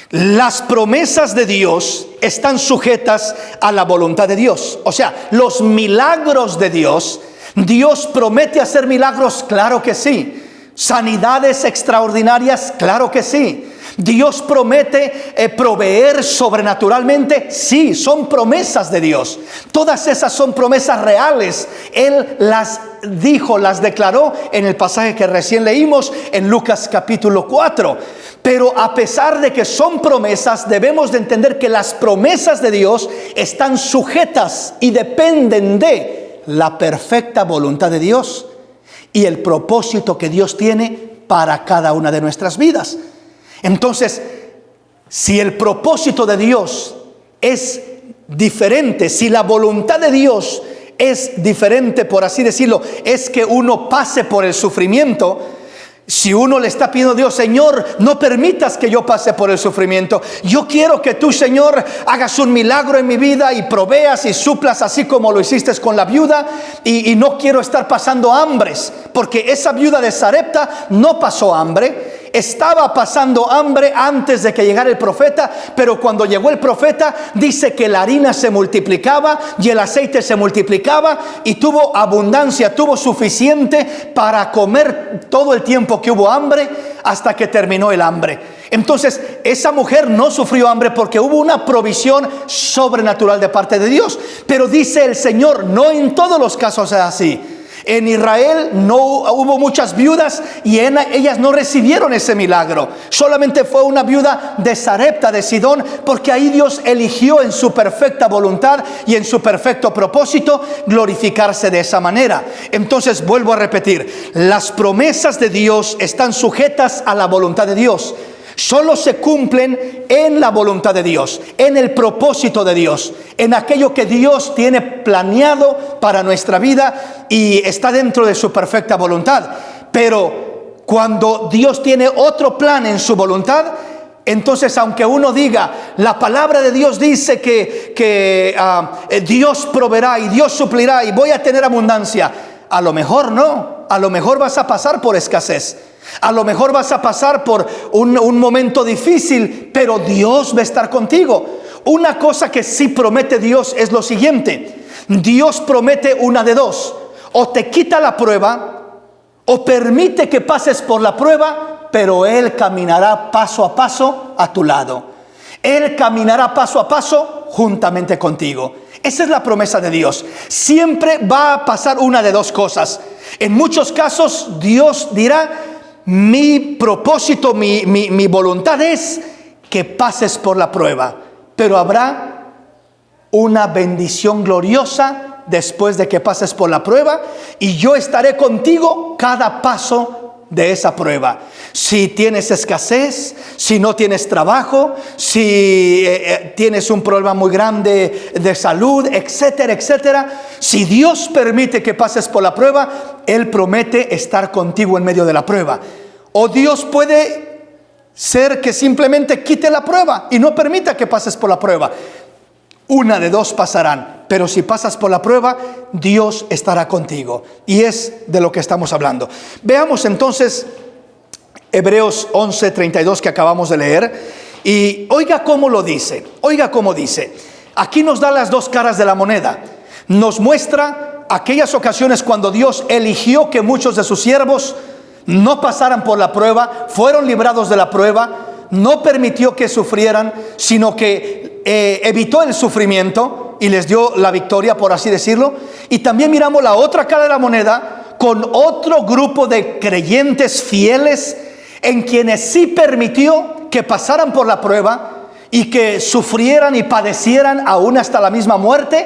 Las promesas de Dios están sujetas a la voluntad de Dios. O sea, los milagros de Dios, Dios promete hacer milagros, claro que sí. Sanidades extraordinarias, claro que sí. Dios promete proveer sobrenaturalmente, sí, son promesas de Dios. Todas esas son promesas reales. Él las dijo, las declaró en el pasaje que recién leímos en Lucas capítulo 4. Pero a pesar de que son promesas, debemos de entender que las promesas de Dios están sujetas y dependen de la perfecta voluntad de Dios y el propósito que Dios tiene para cada una de nuestras vidas. Entonces, si el propósito de Dios es diferente, si la voluntad de Dios es diferente, por así decirlo, es que uno pase por el sufrimiento. Si uno le está pidiendo a Dios, Señor, no permitas que yo pase por el sufrimiento. Yo quiero que tú, Señor, hagas un milagro en mi vida y proveas y suplas así como lo hiciste con la viuda. Y no quiero estar pasando hambres, porque esa viuda de Sarepta no pasó hambre. Estaba pasando hambre antes de que llegara el profeta, pero cuando llegó el profeta dice que la harina se multiplicaba y el aceite se multiplicaba y tuvo abundancia, tuvo suficiente para comer todo el tiempo que hubo hambre hasta que terminó el hambre. Entonces, esa mujer no sufrió hambre porque hubo una provisión sobrenatural de parte de Dios. Pero dice el Señor, no en todos los casos es así. En Israel no hubo muchas viudas y ellas no recibieron ese milagro. Solamente fue una viuda de Sarepta, de Sidón, porque ahí Dios eligió en su perfecta voluntad y en su perfecto propósito glorificarse de esa manera. Entonces, vuelvo a repetir, las promesas de Dios están sujetas a la voluntad de Dios. Solo se cumplen en la voluntad de Dios, en el propósito de Dios, en aquello que Dios tiene planeado para nuestra vida y está dentro de su perfecta voluntad. Pero cuando Dios tiene otro plan en su voluntad, entonces aunque uno diga, la palabra de Dios dice que Dios proveerá y Dios suplirá y voy a tener abundancia, a lo mejor no, a lo mejor vas a pasar por escasez. A lo mejor vas a pasar por un momento difícil, pero Dios va a estar contigo. Una cosa que sí promete Dios es lo siguiente. Dios promete una de dos: o te quita la prueba, o permite que pases por la prueba, pero Él caminará paso a paso a tu lado. Él caminará paso a paso juntamente contigo. Esa es la promesa de Dios. Siempre va a pasar una de dos cosas. En muchos casos Dios dirá, mi propósito, mi voluntad es que pases por la prueba, pero habrá una bendición gloriosa después de que pases por la prueba y yo estaré contigo cada paso de esa prueba. Si tienes escasez, si no tienes trabajo, si tienes un problema muy grande de salud, etcétera, etcétera, si Dios permite que pases por la prueba, Él promete estar contigo en medio de la prueba. O Dios puede ser que simplemente quite la prueba y no permita que pases por la prueba. Una de dos pasarán, pero si pasas por la prueba, Dios estará contigo. Y es de lo que estamos hablando. Veamos entonces Hebreos 11:32 que acabamos de leer. Y oiga cómo lo dice, oiga cómo dice. Aquí nos da las dos caras de la moneda. Nos muestra aquellas ocasiones cuando Dios eligió que muchos de sus siervos no pasaran por la prueba, fueron librados de la prueba, no permitió que sufrieran, sino que evitó el sufrimiento y les dio la victoria, por así decirlo. Y también miramos la otra cara de la moneda con otro grupo de creyentes fieles en quienes sí permitió que pasaran por la prueba y que sufrieran y padecieran aún hasta la misma muerte,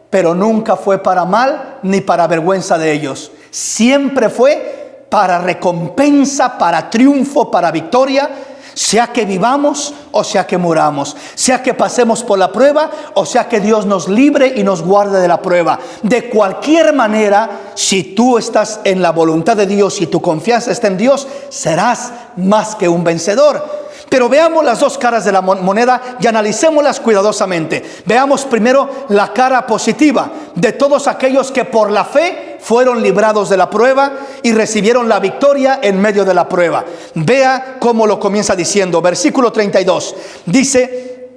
pero nunca fue para mal ni para vergüenza de ellos. Siempre fue para recompensa, para triunfo, para victoria, sea que vivamos o sea que muramos, sea que pasemos por la prueba o sea que Dios nos libre y nos guarde de la prueba. De cualquier manera, si tú estás en la voluntad de Dios y tu confianza está en Dios, serás más que un vencedor. Pero veamos las dos caras de la moneda y analicémoslas cuidadosamente. Veamos primero la cara positiva de todos aquellos que por la fe fueron librados de la prueba y recibieron la victoria en medio de la prueba. Vea cómo lo comienza diciendo, versículo 32. Dice,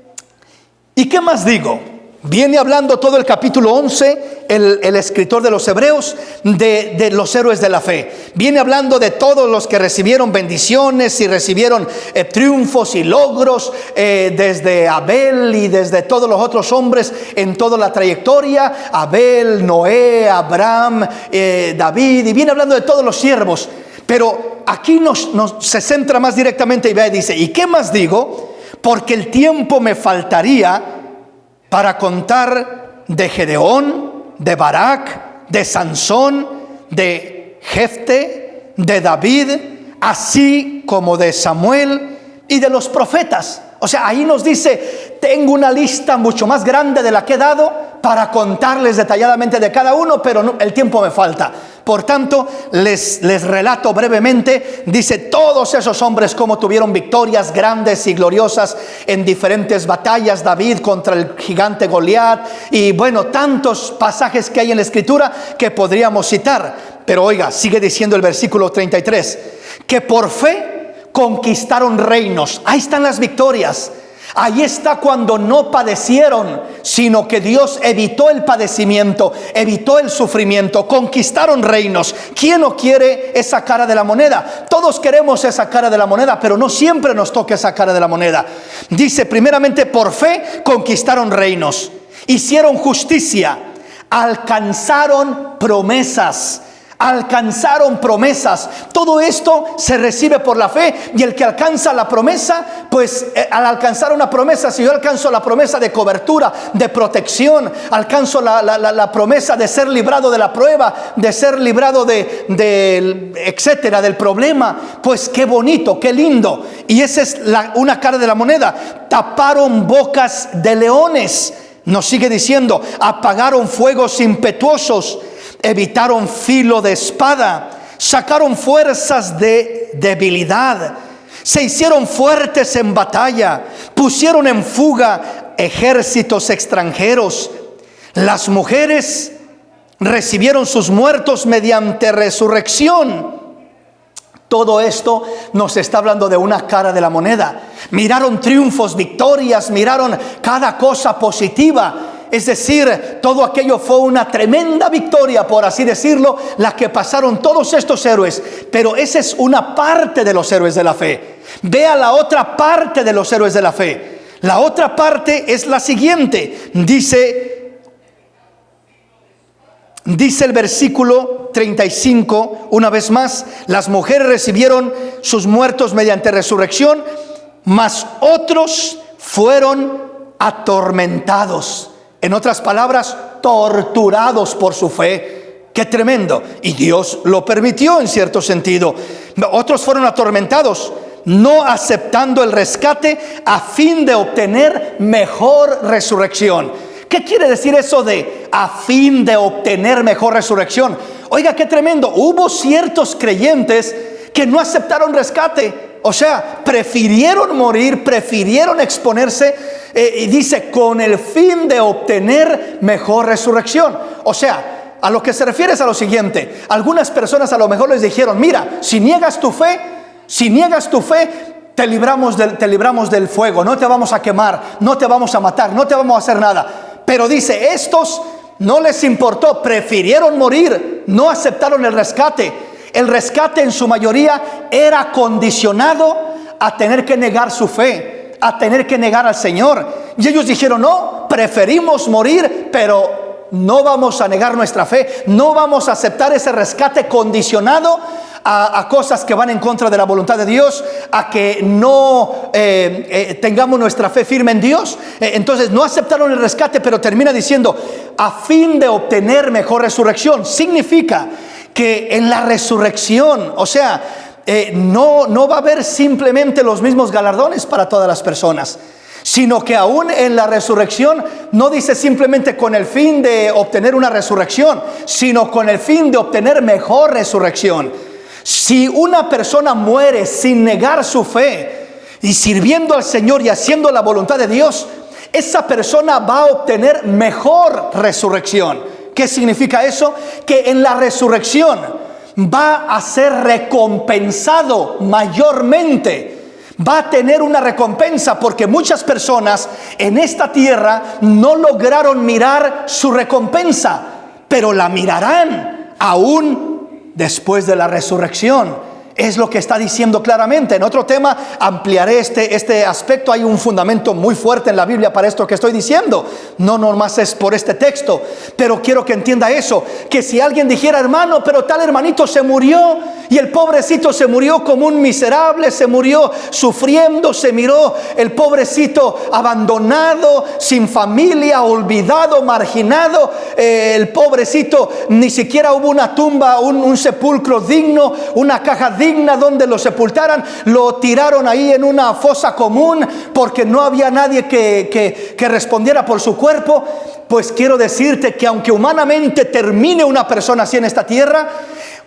¿y qué más digo? Viene hablando todo el capítulo 11, el escritor de los Hebreos, de los héroes de la fe. Viene hablando de todos los que recibieron bendiciones y recibieron triunfos y logros, desde Abel y desde todos los otros hombres en toda la trayectoria. Abel, Noé, Abraham, David, y viene hablando de todos los siervos. Pero aquí se centra más directamente y ve y dice, ¿y qué más digo? Porque el tiempo me faltaría para contar de Gedeón, de Barak, de Sansón, de Jefte, de David, así como de Samuel y de los profetas. O sea, ahí nos dice, tengo una lista mucho más grande de la que he dado para contarles detalladamente de cada uno, pero no, el tiempo me falta. Por tanto, les relato brevemente. Dice, todos esos hombres como tuvieron victorias grandes y gloriosas en diferentes batallas. David contra el gigante Goliat. Y bueno, tantos pasajes que hay en la Escritura que podríamos citar. Pero oiga, sigue diciendo el versículo 33. Que por fe conquistaron reinos. Ahí están las victorias. Ahí está cuando no padecieron, sino que Dios evitó el padecimiento, evitó el sufrimiento, conquistaron reinos. ¿Quién no quiere esa cara de la moneda? Todos queremos esa cara de la moneda, pero no siempre nos toca esa cara de la moneda. Dice, primeramente, por fe conquistaron reinos, hicieron justicia, alcanzaron promesas. Alcanzaron promesas. Todo esto se recibe por la fe. Y el que alcanza la promesa, pues al alcanzar una promesa, si yo alcanzo la promesa de cobertura, de protección, alcanzo la promesa de ser librado de la prueba, de ser librado etcétera, del problema, pues qué bonito, qué lindo. Y esa es una cara de la moneda. Taparon bocas de leones. Nos sigue diciendo, apagaron fuegos impetuosos, evitaron filo de espada, sacaron fuerzas de debilidad, se hicieron fuertes en batalla, pusieron en fuga ejércitos extranjeros. Las mujeres recibieron sus muertos mediante resurrección. Todo esto nos está hablando de una cara de la moneda. Miraron triunfos, victorias, miraron cada cosa positiva. Es decir, todo aquello fue una tremenda victoria, por así decirlo, la que pasaron todos estos héroes. Pero esa es una parte de los héroes de la fe. Vea la otra parte de los héroes de la fe. La otra parte es la siguiente. Dice el versículo 35, una vez más, las mujeres recibieron sus muertos mediante resurrección, mas otros fueron atormentados. En otras palabras, torturados por su fe. ¡Qué tremendo! Y Dios lo permitió en cierto sentido. Otros fueron atormentados, no aceptando el rescate a fin de obtener mejor resurrección. ¿Qué quiere decir eso de a fin de obtener mejor resurrección? Oiga, qué tremendo. Hubo ciertos creyentes que no aceptaron rescate. O sea, prefirieron morir, prefirieron exponerse, y dice, con el fin de obtener mejor resurrección. O sea, a lo que se refiere es a lo siguiente. Algunas personas a lo mejor les dijeron, mira, si niegas tu fe, te libramos del fuego, no te vamos a quemar, no te vamos a matar, no te vamos a hacer nada. Pero dice, estos no les importó, prefirieron morir, no aceptaron el rescate. El rescate en su mayoría era condicionado a tener que negar su fe, a tener que negar al Señor. Y ellos dijeron, no, preferimos morir, pero no vamos a negar nuestra fe, no vamos a aceptar ese rescate condicionado a cosas que van en contra de la voluntad de Dios, a que no tengamos nuestra fe firme en Dios. Entonces no aceptaron el rescate, pero termina diciendo, a fin de obtener mejor resurrección. Significa que en la resurrección, o sea, no va a haber simplemente los mismos galardones para todas las personas, sino que aún en la resurrección no dice simplemente con el fin de obtener una resurrección, sino con el fin de obtener mejor resurrección. Si una persona muere sin negar su fe y sirviendo al Señor y haciendo la voluntad de Dios, esa persona va a obtener mejor resurrección. ¿Qué significa eso? Que en la resurrección va a ser recompensado mayormente. Va a tener una recompensa, porque muchas personas en esta tierra no lograron mirar su recompensa, pero la mirarán aún después de la resurrección. Es lo que está diciendo claramente. En otro tema ampliaré este aspecto. Hay un fundamento muy fuerte en la Biblia para esto que estoy diciendo. No nomás es por este texto, pero quiero que entienda eso, que si alguien dijera, hermano, pero tal hermanito se murió, y el pobrecito se murió como un miserable, se murió sufriendo, se miró el pobrecito abandonado, sin familia, olvidado, marginado, el pobrecito, ni siquiera hubo una tumba, un sepulcro digno, una caja digna donde lo sepultaran, lo tiraron ahí en una fosa común porque no había nadie que respondiera por su cuerpo. Pues quiero decirte que aunque humanamente termine una persona así en esta tierra,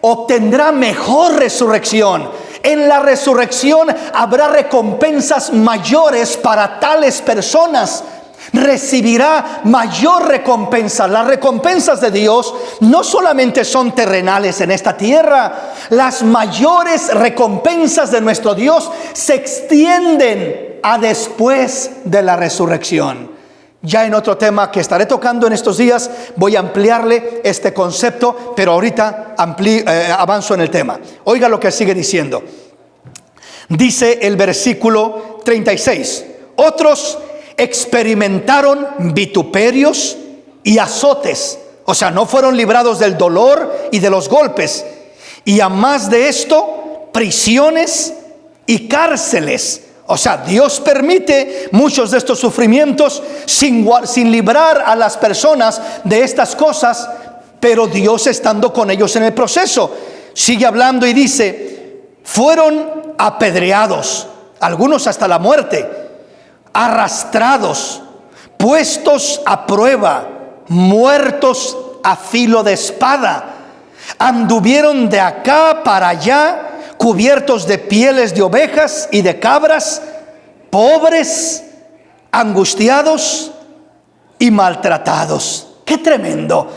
obtendrá mejor resurrección. En la resurrección habrá recompensas mayores para tales personas. Recibirá mayor recompensa. Las recompensas de Dios no solamente son terrenales en esta tierra. Las mayores recompensas de nuestro Dios se extienden a después de la resurrección. Ya en otro tema que estaré tocando en estos días voy a ampliarle este concepto, pero ahorita avanzo en el tema. Oiga lo que sigue diciendo. Dice el versículo 36: otros experimentaron vituperios y azotes, o sea, no fueron librados del dolor y de los golpes, y a más de esto, prisiones y cárceles. O sea, Dios permite muchos de estos sufrimientos sin librar a las personas de estas cosas, pero Dios estando con ellos en el proceso. Sigue hablando y dice: fueron apedreados, algunos hasta la muerte, arrastrados, puestos a prueba, muertos a filo de espada, anduvieron de acá para allá, cubiertos de pieles de ovejas y de cabras, pobres, angustiados y maltratados. ¡Qué tremendo!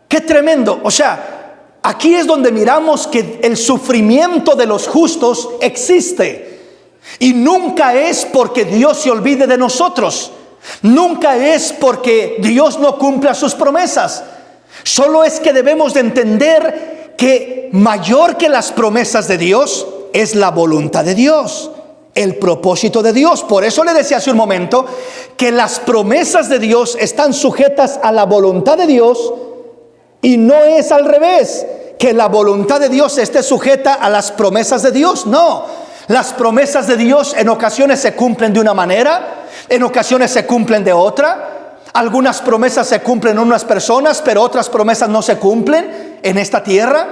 ¡Qué tremendo! O sea, aquí es donde miramos que el sufrimiento de los justos existe. Y nunca es porque Dios se olvide de nosotros. Nunca es porque Dios no cumpla sus promesas. Solo es que debemos de entender que mayor que las promesas de Dios es la voluntad de Dios, el propósito de Dios. Por eso le decía hace un momento que las promesas de Dios están sujetas a la voluntad de Dios, y no es al revés, que la voluntad de Dios esté sujeta a las promesas de Dios. No, las promesas de Dios en ocasiones se cumplen de una manera, en ocasiones se cumplen de otra. Algunas promesas se cumplen en unas personas, pero otras promesas no se cumplen en esta tierra.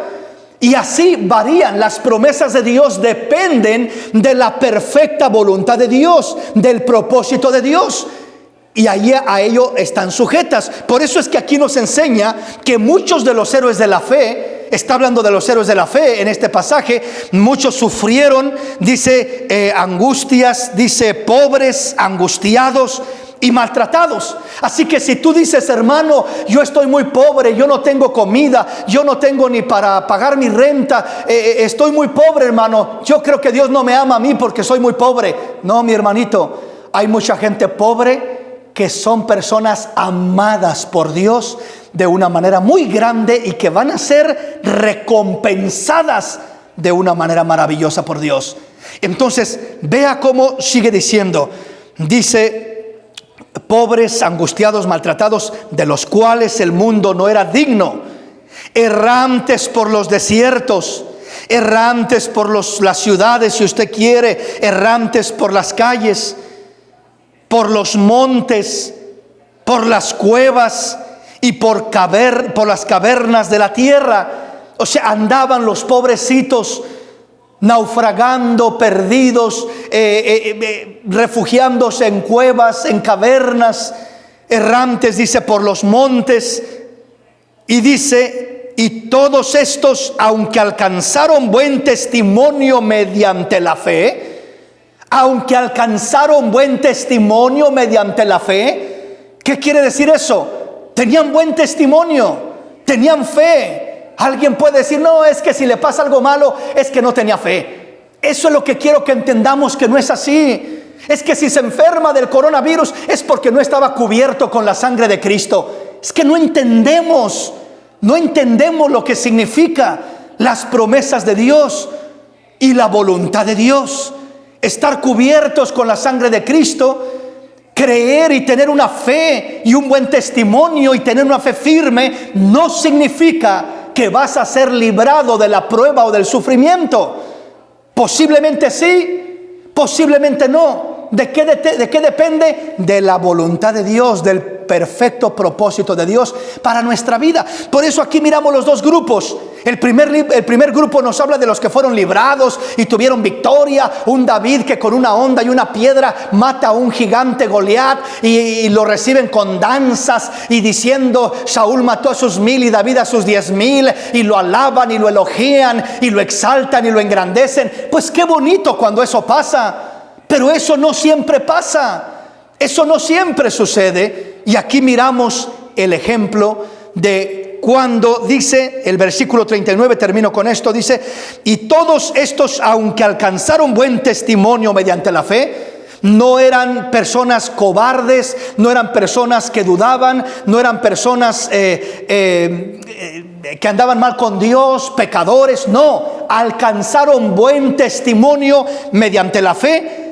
Y así varían. Las promesas de Dios dependen de la perfecta voluntad de Dios, del propósito de Dios. Y ahí a ello están sujetas. Por eso es que aquí nos enseña que muchos de los héroes de la fe, está hablando de los héroes de la fe en este pasaje, muchos sufrieron, dice angustias, dice pobres, angustiados y maltratados. Así que si tú dices: hermano, yo estoy muy pobre, yo no tengo comida, yo no tengo ni para pagar mi renta, estoy muy pobre, hermano, yo creo que Dios no me ama a mí porque soy muy pobre. No, mi hermanito, hay mucha gente pobre que son personas amadas por Dios de una manera muy grande y que van a ser recompensadas de una manera maravillosa por Dios. Entonces, vea cómo sigue diciendo. Dice pobres, angustiados, maltratados, de los cuales el mundo no era digno, errantes por los desiertos, errantes por las ciudades, si usted quiere, errantes por las calles, por los montes, por las cuevas y por las cavernas de la tierra. O sea, andaban los pobrecitos naufragando, perdidos, refugiándose en cuevas, en cavernas, errantes, dice, por los montes. Y dice, y todos estos, aunque alcanzaron buen testimonio mediante la fe, ¿qué quiere decir eso? Tenían buen testimonio, tenían fe. Alguien puede decir, no, es que si le pasa algo malo, es que no tenía fe. Eso es lo que quiero que entendamos, que no es así. Es que si se enferma del coronavirus, es porque no estaba cubierto con la sangre de Cristo. Es que no entendemos lo que significa las promesas de Dios y la voluntad de Dios. Estar cubiertos con la sangre de Cristo, creer y tener una fe y un buen testimonio y tener una fe firme, no significa que vas a ser librado de la prueba o del sufrimiento. Posiblemente sí, posiblemente no. ¿De qué depende? De la voluntad de Dios, del perfecto propósito de Dios para nuestra vida. Por eso aquí miramos los dos grupos. El primer grupo nos habla de los que fueron librados y tuvieron victoria. Un David que con una honda y una piedra mata a un gigante Goliat y lo reciben con danzas y diciendo, Saúl mató a sus 1000 y David a sus 10,000, y lo alaban y lo elogian y lo exaltan y lo engrandecen. Pues qué bonito cuando eso pasa. Pero eso no siempre pasa, eso no siempre sucede. Y aquí miramos el ejemplo de cuando dice el versículo 39, termino con esto, dice, y todos estos, aunque alcanzaron buen testimonio mediante la fe, no eran personas cobardes, no eran personas que dudaban, no eran personas que andaban mal con Dios, pecadores. No, alcanzaron buen testimonio mediante la fe.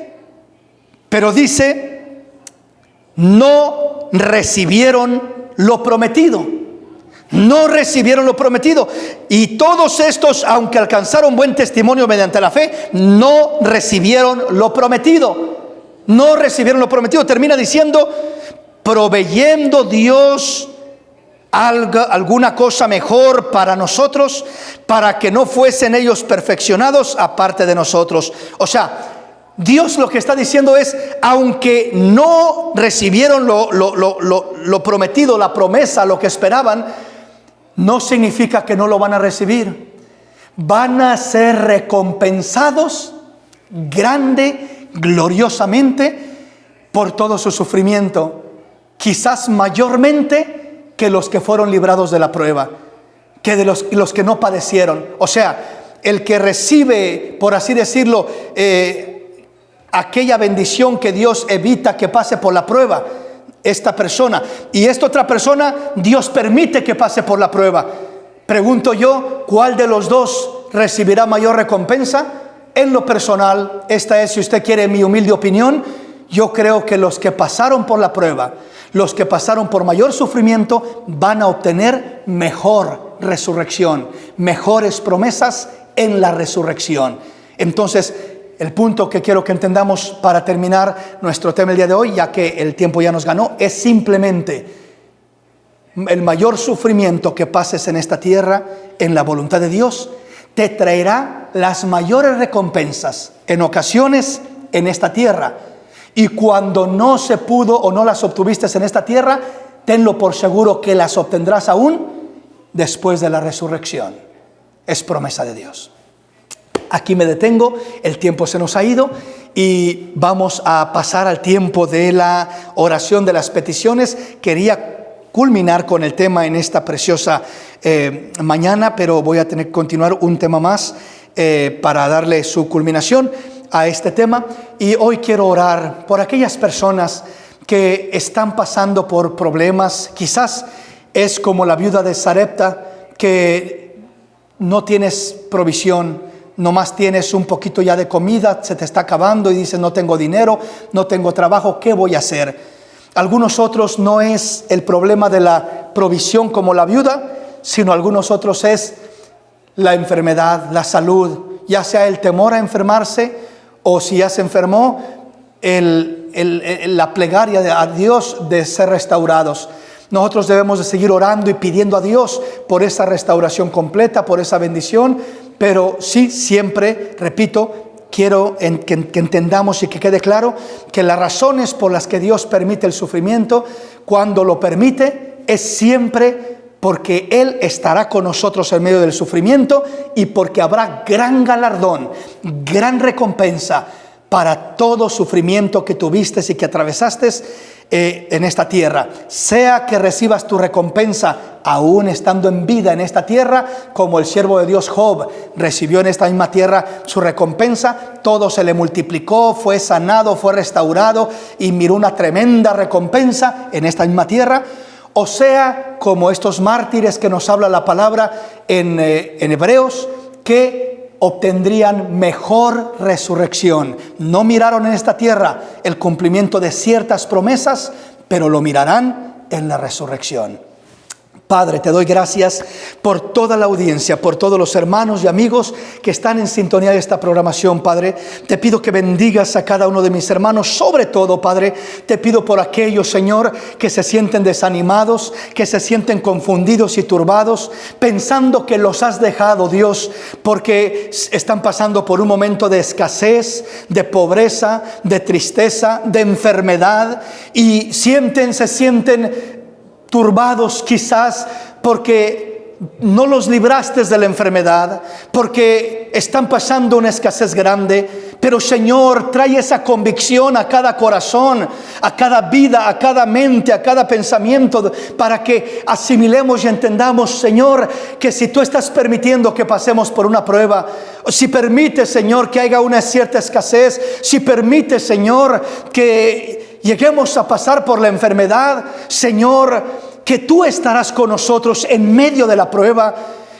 Pero dice, no recibieron lo prometido. No recibieron lo prometido. Y todos estos, aunque alcanzaron buen testimonio mediante la fe, no recibieron lo prometido. No recibieron lo prometido. Termina diciendo, proveyendo Dios alguna cosa mejor para nosotros, para que no fuesen ellos perfeccionados aparte de nosotros. O sea, Dios lo que está diciendo es, aunque no recibieron lo prometido, la promesa, lo que esperaban, no significa que no lo van a recibir. Van a ser recompensados grande, gloriosamente, por todo su sufrimiento. Quizás mayormente que los que fueron librados de la prueba, que de los que no padecieron. O sea, el que recibe, por así decirlo, aquella bendición que Dios evita que pase por la prueba, esta persona, y esta otra persona, Dios permite que pase por la prueba. Pregunto yo, ¿cuál de los dos recibirá mayor recompensa? En lo personal, esta es, si usted quiere mi humilde opinión, yo creo que los que pasaron por la prueba, los que pasaron por mayor sufrimiento, van a obtener mejor resurrección, mejores promesas en la resurrección. Entonces, el punto que quiero que entendamos para terminar nuestro tema el día de hoy, ya que el tiempo ya nos ganó, es simplemente el mayor sufrimiento que pases en esta tierra, en la voluntad de Dios, te traerá las mayores recompensas en ocasiones en esta tierra. Y cuando no se pudo o no las obtuviste en esta tierra, tenlo por seguro que las obtendrás aún después de la resurrección. Es promesa de Dios. Aquí me detengo, el tiempo se nos ha ido y vamos a pasar al tiempo de la oración de las peticiones. Quería culminar con el tema en esta preciosa mañana, pero voy a tener que continuar un tema más para darle su culminación a este tema. Y hoy quiero orar por aquellas personas que están pasando por problemas. Quizás es como la viuda de Sarepta, que no tienes provisión, nomás tienes un poquito ya de comida, se te está acabando y dices, no tengo dinero, no tengo trabajo, ¿qué voy a hacer? Algunos otros no es el problema de la provisión como la viuda, sino algunos otros es la enfermedad, la salud, ya sea el temor a enfermarse o si ya se enfermó, la plegaria a Dios de ser restaurados. Nosotros debemos de seguir orando y pidiendo a Dios por esa restauración completa, por esa bendición, pero sí, siempre, repito, quiero que entendamos y que quede claro que las razones por las que Dios permite el sufrimiento, cuando lo permite, es siempre porque Él estará con nosotros en medio del sufrimiento y porque habrá gran galardón, gran recompensa para todo sufrimiento que tuviste y que atravesaste en esta tierra. Sea que recibas tu recompensa aún estando en vida en esta tierra, como el siervo de Dios Job recibió en esta misma tierra su recompensa, todo se le multiplicó, fue sanado, fue restaurado y miró una tremenda recompensa en esta misma tierra. O sea, como estos mártires que nos habla la palabra en Hebreos, que obtendrían mejor resurrección. No miraron en esta tierra el cumplimiento de ciertas promesas, pero lo mirarán en la resurrección. Padre, te doy gracias por toda la audiencia, por todos los hermanos y amigos que están en sintonía de esta programación, Padre. Te pido que bendigas a cada uno de mis hermanos, sobre todo, Padre, te pido por aquellos, Señor, que se sienten desanimados, que se sienten confundidos y turbados, pensando que los has dejado, Dios, porque están pasando por un momento de escasez, de pobreza, de tristeza, de enfermedad, y se sienten turbados quizás porque no los libraste de la enfermedad, porque están pasando una escasez grande. Pero Señor, trae esa convicción a cada corazón, a cada vida, a cada mente, a cada pensamiento, para que asimilemos y entendamos, Señor, que si tú estás permitiendo que pasemos por una prueba, si permites, Señor, que haya una cierta escasez, si permites, Señor, que lleguemos a pasar por la enfermedad, Señor, que tú estarás con nosotros en medio de la prueba,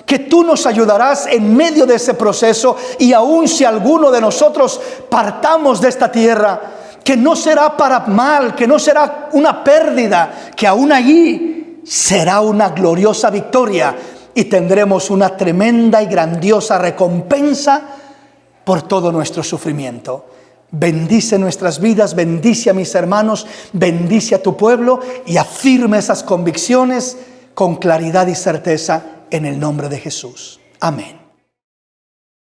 que tú nos ayudarás en medio de ese proceso, y aun si alguno de nosotros partamos de esta tierra, que no será para mal, que no será una pérdida, que aún allí será una gloriosa victoria y tendremos una tremenda y grandiosa recompensa por todo nuestro sufrimiento. Bendice nuestras vidas, bendice a mis hermanos, bendice a tu pueblo y afirma esas convicciones con claridad y certeza en el nombre de Jesús. Amén.